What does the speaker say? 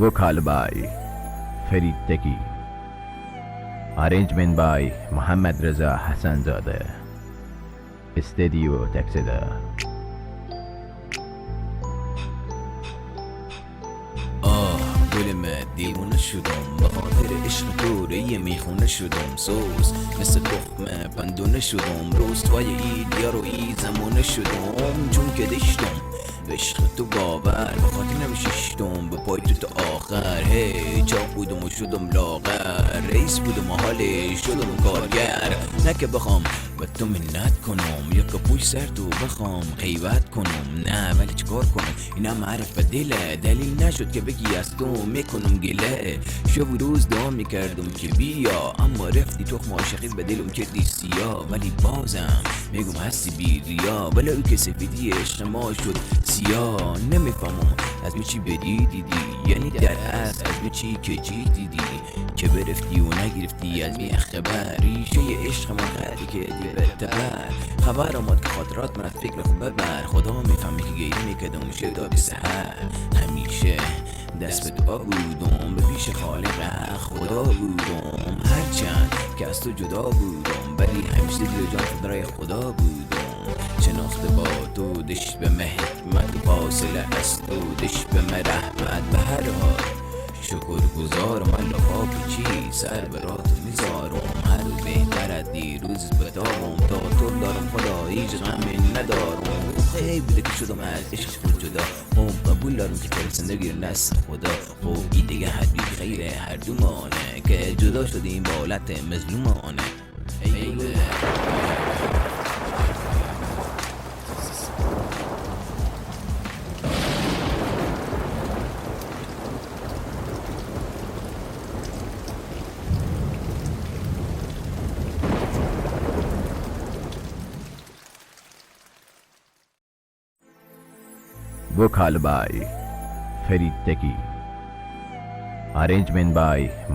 Vocal by Farid Teki. Arrangement by Muhammad Reza Hassanzadeh. Studio Texida. گل من دیوونه شدم به خاطر عشق تو یه میخونه شدم سوز مثل تخمه پندونه شدم روستای ایدیا رو زمونه شدم چون که دشتم به عشق تو باور به خاطر نمیششتم به پای تو آخر هی چاق بودم و شدم لاغر رئیس بودم و حالی شدم کارگر نه که بخوام به تو منت کنم یا که پوش سر تو بخوام غیبت کنم نه ولی چیکار کنم اینم عرف به دله دلیل نشد که بگی از تو میکنم گله شب و روز دعا میکردم که بیا اما رفتی تخم عاشقی به دلم کردی سیاه ولی بازم میگم هستی بی ریا ولو که سفیدی عشق ما شد سیاه نمیفهمم از می چی بدی دیدی یعنی در اصل از می چی که چی دیدی که برفتی و نگرفتی از می خبر ریشه عشق ما خردی که دی بهتر خبر آمد که خاطرات من از فکر خوب ببر خدا میفهمی که گیری میکردم شده به سحر همیشه دست به دعا بودم به پیش خالق خدا بودم هرچند که از تو جدا بودم ولی همیشه دل و جان فدای خدا بودم شناخته با تو دش به حکمت و فاصله از تو دش به رحمت به هر حال شکر گزارم الله چی سر برات میذارم هر روز بهتر از دیروز بدارم تا تو دارم خدا هیچ غمی ندارم خیلی بوده که شدم از عشق خود جدا قبول دارم که ترسنده گیر نست خدا این دیگه حدی خیر هر دومانه که جدا شدیم با حالت مظلومانه Vocal by Farid Teki. Arrangement by